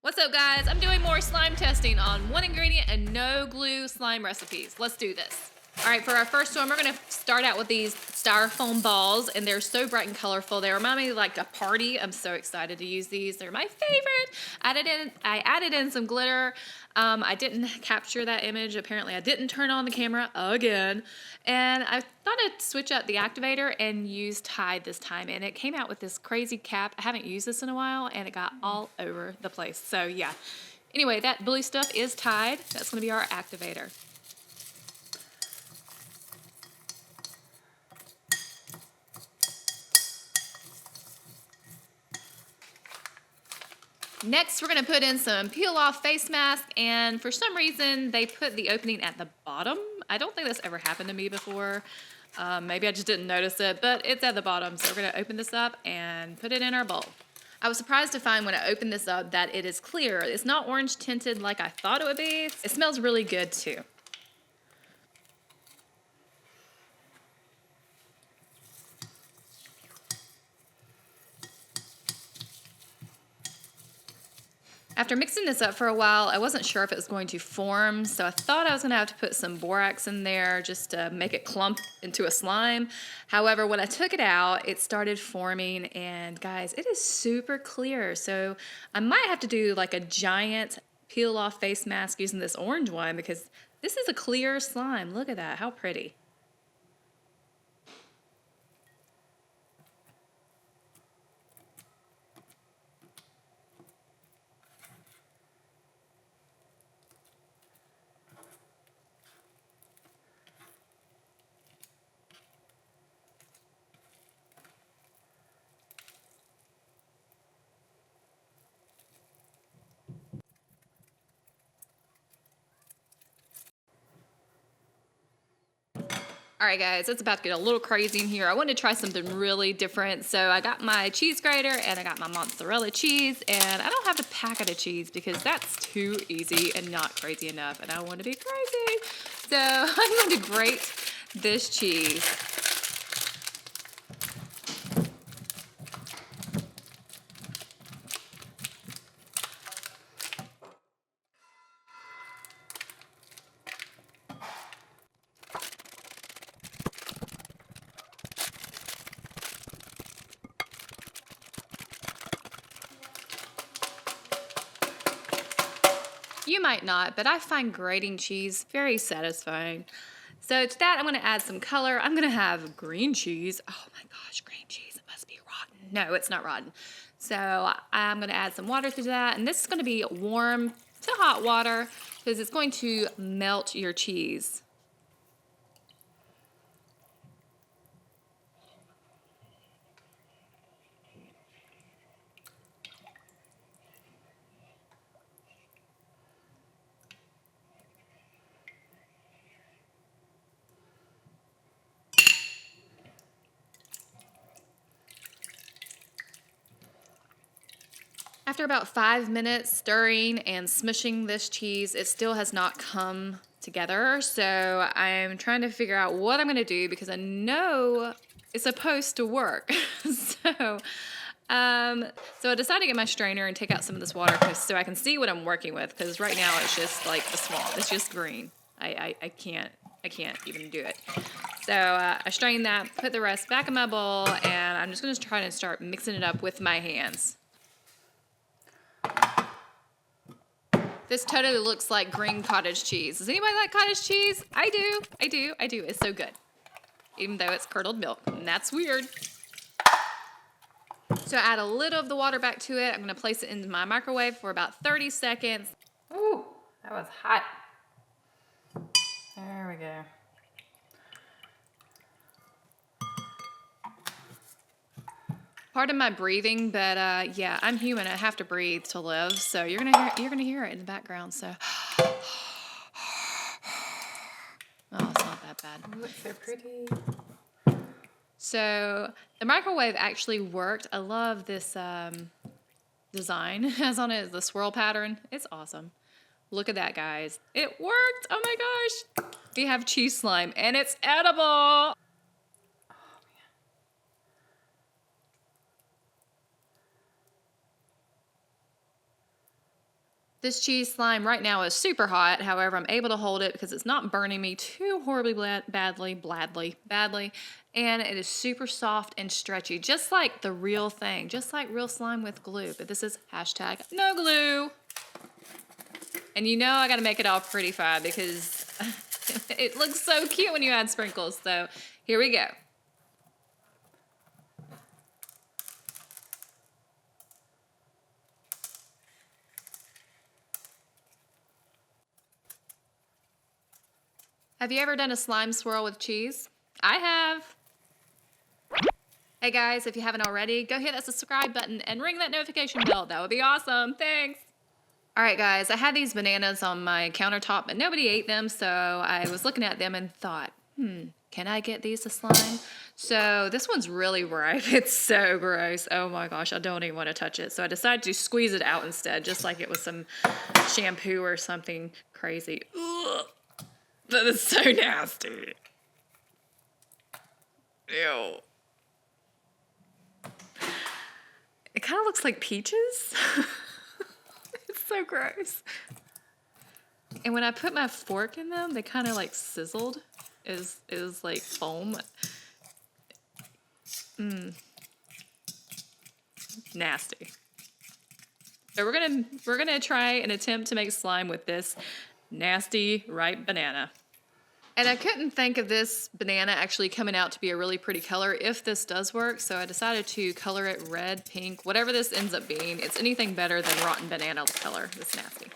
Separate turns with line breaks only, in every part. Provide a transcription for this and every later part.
What's up, guys? I'm doing more slime testing on one ingredient and no glue slime recipes. Let's do this. All right, for our first one, we're gonna start out with these styrofoam balls, and they're so bright and colorful. They remind me of like a party. I'm so excited to use these. They're my favorite. I added in some glitter. I didn't capture that image. Apparently, I didn't turn on the camera again. And I thought I'd switch up the activator and use Tide this time. And it came out with this crazy cap. I haven't used this in a while, and it got all over the place. So yeah. Anyway, that blue stuff is Tide. That's gonna be our activator. Next, we're gonna put in some peel off face mask, and for some reason, they put the opening at the bottom. I don't think that's ever happened to me before. Maybe I just didn't notice it, but it's at the bottom. So we're gonna open this up and put it in our bowl. I was surprised to find when I opened this up that it is clear. It's not orange tinted like I thought it would be. It smells really good too. After mixing this up for a while, I wasn't sure if it was going to form, so I thought I was gonna have to put some borax in there just to make it clump into a slime. However, when I took it out, it started forming, and guys, it is super clear. So I might have to do like a giant peel off face mask using this orange one, because this is a clear slime. Look at that, how pretty. All right, guys, it's about to get a little crazy in here. I wanted to try something really different, so I got my cheese grater and I got my mozzarella cheese, and I don't have the packet of cheese because that's too easy and not crazy enough, and I want to be crazy. So I'm going to grate this cheese. You might not, but I find grating cheese very satisfying. So to that, I'm gonna add some color. I'm gonna have green cheese. Oh my gosh, green cheese, it must be rotten. No, it's not rotten. So I'm gonna add some water to that, and this is gonna be warm to hot water because it's going to melt your cheese. After about 5 minutes stirring and smushing this cheese, it still has not come together. So I'm trying to figure out what I'm gonna do because I know it's supposed to work. So I decided to get my strainer and take out some of this water so I can see what I'm working with, because right now it's just like the swamp. It's just green. I can't even do it. So I strained that, put the rest back in my bowl, and I'm just gonna try to start mixing it up with my hands. This totally looks like green cottage cheese. Does anybody like cottage cheese? I do. It's so good. Even though it's curdled milk, and that's weird. So add a little of the water back to it. I'm gonna place it into my microwave for about 30 seconds. Ooh, that was hot. There we go. Pardon my breathing, but yeah, I'm human. I have to breathe to live. So you're gonna hear it in the background. So, oh, it's not that bad.
Oh, it's so pretty.
So the microwave actually worked. I love this design. It has on it the swirl pattern. It's awesome. Look at that, guys. It worked. Oh my gosh. We have cheese slime, and it's edible. This cheese slime right now is super hot. However, I'm able to hold it because it's not burning me too horribly badly. And it is super soft and stretchy, just like the real thing, just like real slime with glue. But this is hashtag no glue. And you know I gotta make it all prettified because it looks so cute when you add sprinkles. So here we go. Have you ever done a slime swirl with cheese? I have. Hey guys, if you haven't already, go hit that subscribe button and ring that notification bell. That would be awesome. Thanks. All right, guys, I had these bananas on my countertop, but nobody ate them, so I was looking at them and thought, can I get these to slime? So this one's really ripe. It's so gross. Oh my gosh, I don't even want to touch it. So I decided to squeeze it out instead, just like it was some shampoo or something crazy. Ugh. That is so nasty. Ew. It kind of looks like peaches. It's so gross. And when I put my fork in them, they kind of like sizzled. Is like foam. Nasty. So we're gonna try and attempt to make slime with this nasty ripe banana. And I couldn't think of this banana actually coming out to be a really pretty color if this does work, so I decided to color it red, pink, whatever this ends up being. It's anything better than rotten banana color. It's nasty.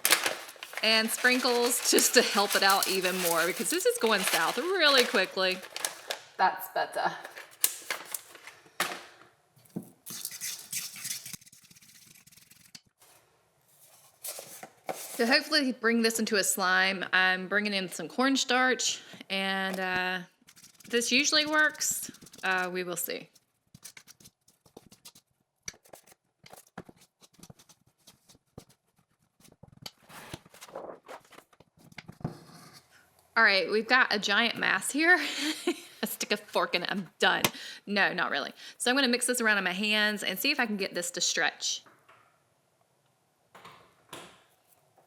And sprinkles just to help it out even more because this is going south really quickly. That's better. To hopefully bring this into a slime, I'm bringing in some cornstarch, and this usually works. We will see. All right, we've got a giant mass here. I stick a fork in it, I'm done. No, not really. So I'm gonna mix this around in my hands and see if I can get this to stretch.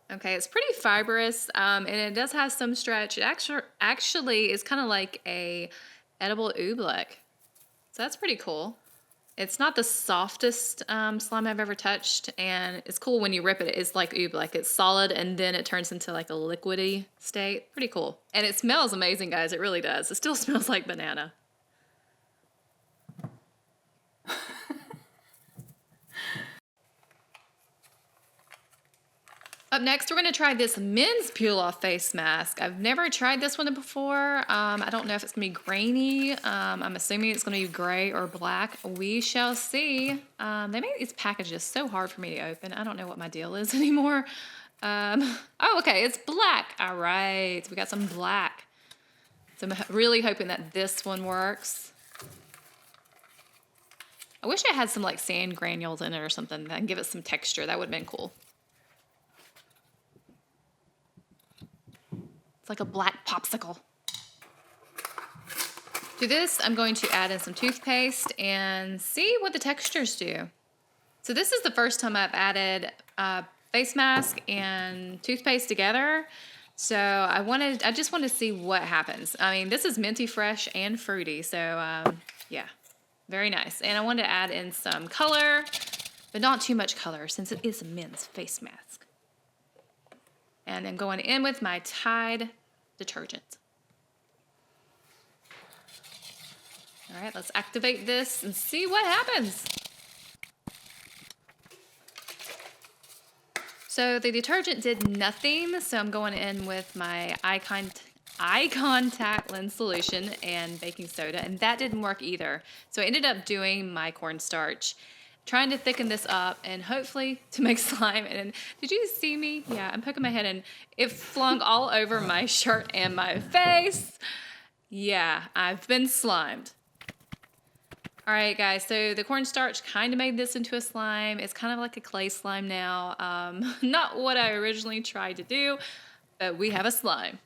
Okay, it's pretty fibrous, and it does have some stretch. It actually is kind of like a edible oobleck. So that's pretty cool. It's not the softest slime I've ever touched, and it's cool when you rip it. It's like oobleck. It's solid, and then it turns into like a liquidy state. Pretty cool. And it smells amazing, guys. It really does. It still smells like banana. Up next, we're going to try this men's peel-off face mask. I've never tried this one before. I don't know if it's going to be grainy. I'm assuming it's going to be gray or black. We shall see. They make these packages so hard for me to open. I don't know what my deal is anymore. Oh, okay, it's black. All right, we got some black. So I'm really hoping that this one works. I wish I had some like sand granules in it or something that can give it some texture. That would have been cool. It's like a black popsicle. To this, I'm going to add in some toothpaste and see what the textures do. So this is the first time I've added face mask and toothpaste together. So I just want to see what happens. I mean, this is minty fresh and fruity. So yeah, very nice. And I wanted to add in some color, but not too much color since it is a men's face mask. And I'm going in with my Tide detergent. All right, let's activate this and see what happens. So the detergent did nothing, so I'm going in with my eye contact lens solution and baking soda, and that didn't work either. So I ended up doing my cornstarch, trying to thicken this up and hopefully to make slime. And did you see me? Yeah, I'm poking my head and it flung all over my shirt and my face. Yeah, I've been slimed. All right, guys, so the cornstarch kind of made this into a slime. It's kind of like a clay slime now. Not what I originally tried to do, but we have a slime.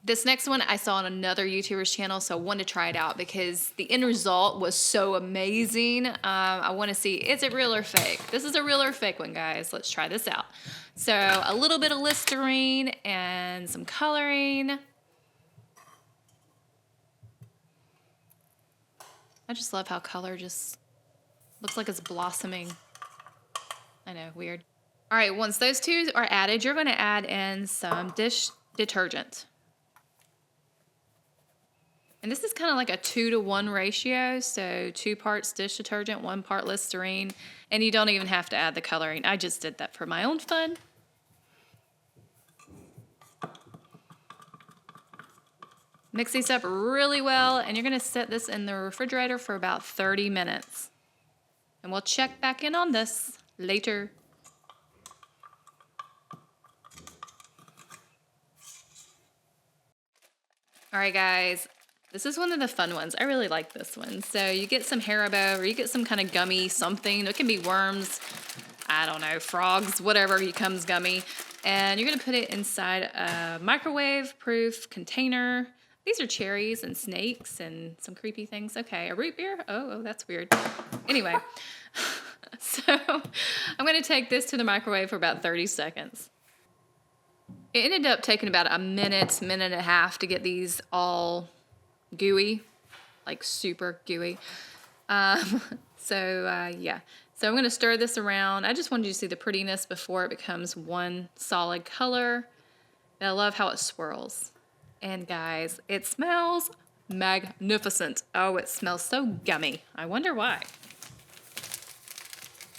This next one I saw on another YouTuber's channel, so I wanted to try it out because the end result was so amazing. I want to see, is it real or fake? This is a real or fake one, guys. Let's try this out. So a little bit of Listerine and some coloring. I just love how color just looks like it's blossoming. I know, weird. All right, once those two are added, you're going to add in some dish detergent. And this is kind of like a 2-to-1 ratio, so 2 parts dish detergent, 1 part Listerine, and you don't even have to add the coloring. I just did that for my own fun. Mix these up really well, and you're gonna set this in the refrigerator for about 30 minutes. And we'll check back in on this later. All right, guys. This is one of the fun ones. I really like this one. So you get some Haribo or you get some kind of gummy something. It can be worms, I don't know, frogs, whatever becomes gummy. And you're going to put it inside a microwave-proof container. These are cherries and snakes and some creepy things. Okay, a root beer? Oh, that's weird. Anyway, so I'm going to take this to the microwave for about 30 seconds. It ended up taking about a minute and a half to get these all gooey, like super gooey. Yeah. So I'm going to stir this around. I just wanted you to see the prettiness before it becomes one solid color. And I love how it swirls. And guys, it smells magnificent. Oh, it smells so gummy. I wonder why.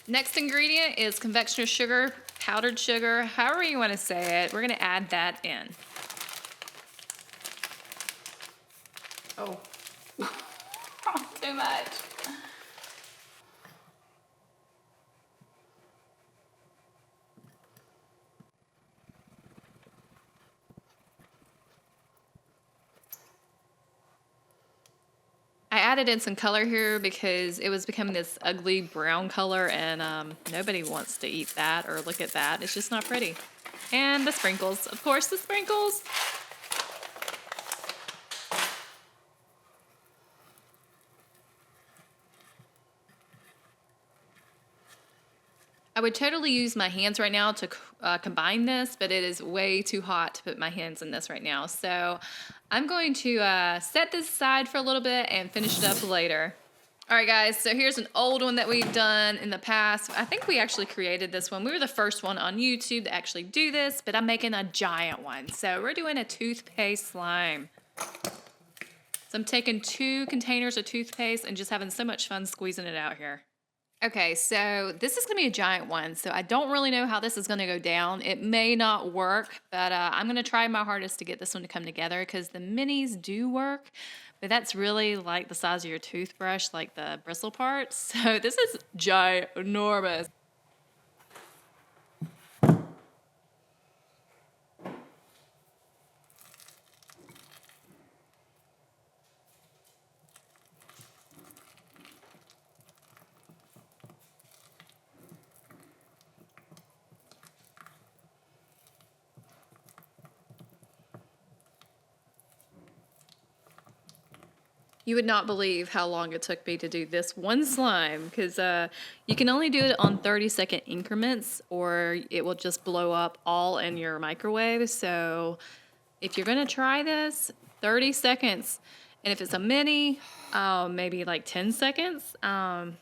Next ingredient is confectioner's sugar, powdered sugar, however you want to say it. We're going to add that in. Oh, too much. I added in some color here because it was becoming this ugly brown color, and nobody wants to eat that or look at that. It's just not pretty. And the sprinkles, of course, the sprinkles. I would totally use my hands right now to combine this, but it is way too hot to put my hands in this right now. So I'm going to set this aside for a little bit and finish it up later. All right, guys, so here's an old one that we've done in the past. I think we actually created this one. We were the first one on YouTube to actually do this, but I'm making a giant one. So we're doing a toothpaste slime. So I'm taking 2 containers of toothpaste and just having so much fun squeezing it out here. Okay, so this is going to be a giant one, so I don't really know how this is going to go down. It may not work, but I'm going to try my hardest to get this one to come together because the minis do work, but that's really like the size of your toothbrush, like the bristle parts. So this is ginormous. You would not believe how long it took me to do this one slime because you can only do it on 30-second increments or it will just blow up all in your microwave. So if you're going to try this, 30 seconds. And if it's a mini, maybe like 10 seconds. And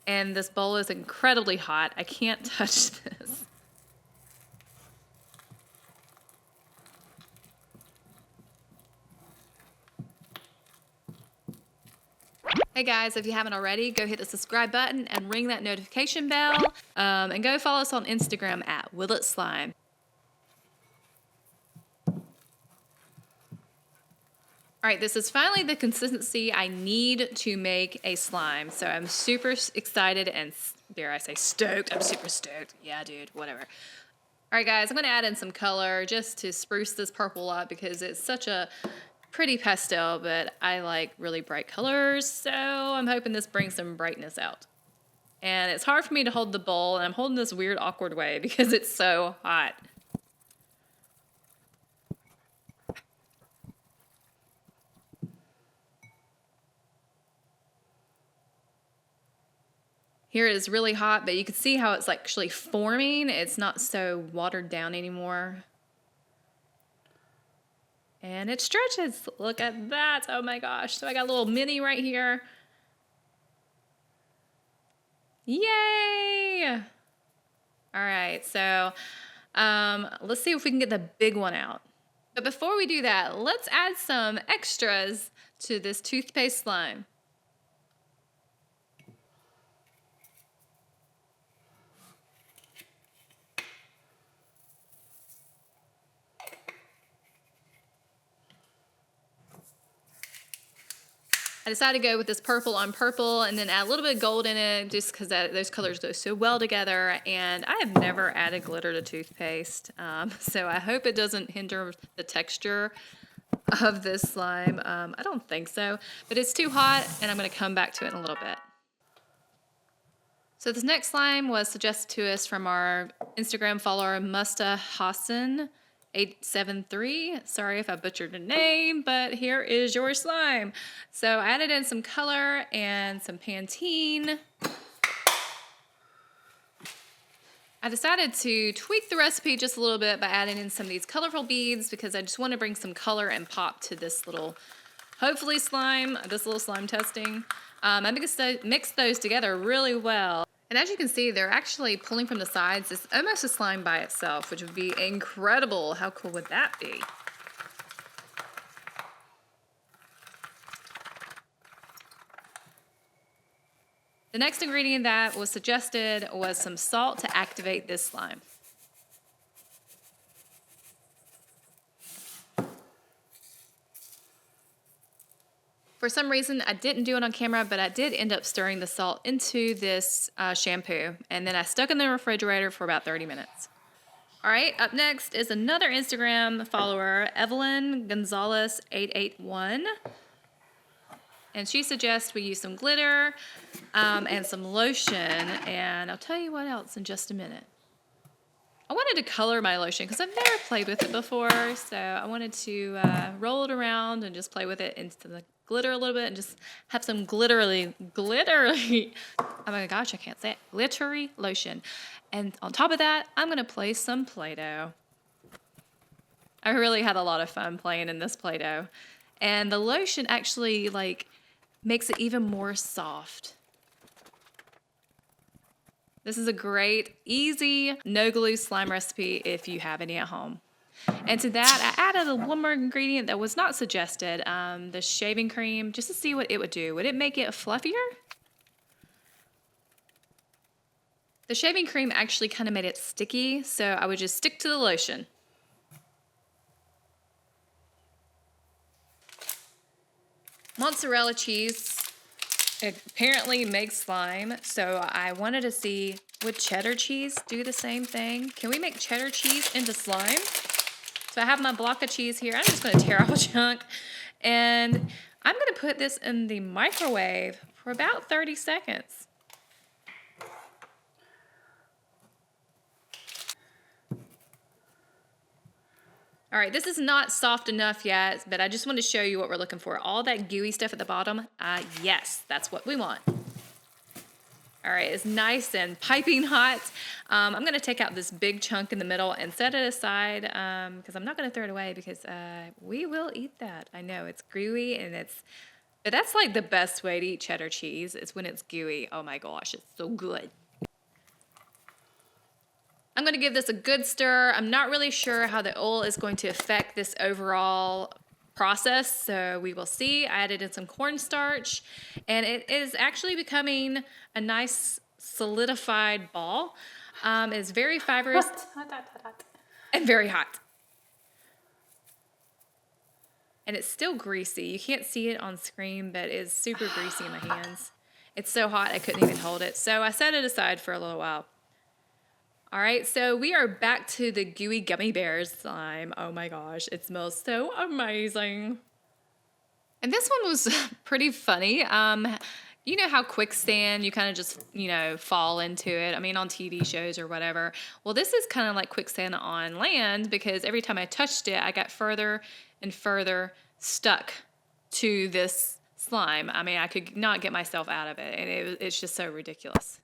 this bowl is incredibly hot. I can't touch this. Hey guys, if you haven't already, go hit the subscribe button and ring that notification bell. And go follow us on Instagram at WilletSlime. All right, this is finally the consistency I need to make a slime. So I'm super excited and, dare I say, stoked. I'm super stoked. Yeah, dude, whatever. All right, guys, I'm going to add in some color just to spruce this purple up because it's such a pretty pastel, but I like really bright colors. So I'm hoping this brings some brightness out. And it's hard for me to hold the bowl, and I'm holding this weird, awkward way because it's so hot. Here it is really hot, but you can see how it's actually forming. It's not so watered down anymore. And it stretches. Look at that. Oh my gosh. So I got a little mini right here. Yay! All right, so let's see if we can get the big one out. But before we do that, let's add some extras to this toothpaste slime. I decided to go with this purple on purple and then add a little bit of gold in it just because those colors go so well together. And I have never added glitter to toothpaste, so I hope it doesn't hinder the texture of this slime. I don't think so, but it's too hot and I'm going to come back to it in a little bit. So this next slime was suggested to us from our Instagram follower, Musta Hassan 873. Sorry if I butchered the name, but here is your slime. So I added in some color and some Pantene. I decided to tweak the recipe just a little bit by adding in some of these colorful beads because I just want to bring some color and pop to this little, hopefully this little slime testing. I mixed those together really well. And as you can see, they're actually pulling from the sides. It's almost a slime by itself, which would be incredible. How cool would that be? The next ingredient that was suggested was some salt to activate this slime. For some reason, I didn't do it on camera, but I did end up stirring the salt into this shampoo, and then I stuck it in the refrigerator for about 30 minutes. All right, up next is another Instagram follower, Evelyn Gonzalez 881, and she suggests we use some glitter and some lotion, and I'll tell you what else in just a minute. I wanted to color my lotion because I've never played with it before, so I wanted to roll it around and just play with it into the glitter a little bit and just have some glittery, oh my gosh, I can't say it, glittery lotion. And on top of that, I'm going to play some Play-Doh. I really had a lot of fun playing in this Play-Doh. And the lotion actually makes it even more soft. This is a great, easy, no glue slime recipe if you have any at home. And to that, I added one more ingredient that was not suggested, the shaving cream, just to see what it would do. Would it make it fluffier? The shaving cream actually kind of made it sticky, so I would just stick to the lotion. Mozzarella cheese apparently makes slime, so I wanted to see, would cheddar cheese do the same thing? Can we make cheddar cheese into slime? So I have my block of cheese here. I'm just going to tear off a chunk, and I'm going to put this in the microwave for about 30 seconds. All right, this is not soft enough yet, but I just want to show you what we're looking for. All that gooey stuff at the bottom, yes, that's what we want. All right, it's nice and piping hot. I'm going to take out this big chunk in the middle and set it aside because I'm not going to throw it away because we will eat that. I know it's gooey but that's like the best way to eat cheddar cheese is when it's gooey. Oh my gosh, it's so good. I'm going to give this a good stir. I'm not really sure how the oil is going to affect this overall process, so we will see. I added in some cornstarch, and it is actually becoming a nice solidified ball. It's very fibrous and very hot. And it's still greasy. You can't see it on screen, but it's super greasy in my hands. It's so hot I couldn't even hold it, so I set it aside for a little while. All right, so we are back to the gooey Gummy Bears slime. Oh my gosh, it smells so amazing. And this one was pretty funny. You know how quicksand, you kind of just, fall into it. I mean, on TV shows or whatever. Well, this is kind of like quicksand on land because every time I touched it, I got further and further stuck to this slime. I mean, I could not get myself out of it, and it's just so ridiculous.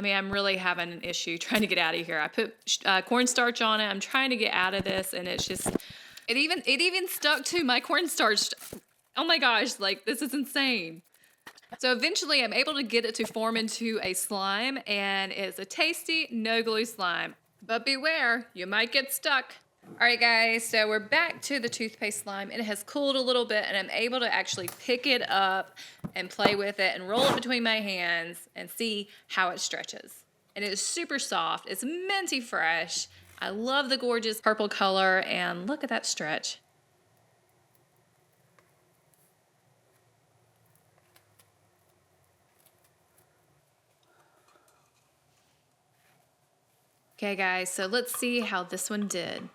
I mean, I'm really having an issue trying to get out of here. I put cornstarch on it. I'm trying to get out of this, and it's just, it even stuck to my cornstarch. Oh my gosh, like this is insane. So eventually I'm able to get it to form into a slime, and it's a tasty no glue slime. But beware, you might get stuck. All right, guys, so we're back to the toothpaste slime. It has cooled a little bit, and I'm able to actually pick it up and play with it and roll it between my hands and see how it stretches. And it is super soft. It's minty fresh. I love the gorgeous purple color, and look at that stretch. Okay, guys, so let's see how this one did.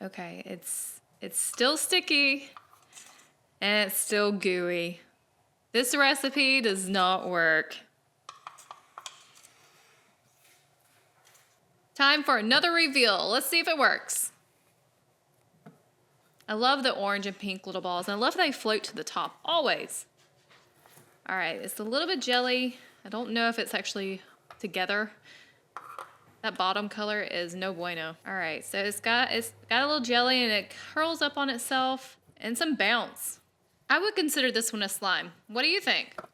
Okay, it's still sticky and it's still gooey. This recipe does not work. Time for another reveal. Let's see if it works. I love the orange and pink little balls, and I love that they float to the top, always. All right, it's a little bit jelly. I don't know if it's actually together. That bottom color is no bueno. All right, so it's got a little jelly, and it curls up on itself, and some bounce. I would consider this one a slime. What do you think?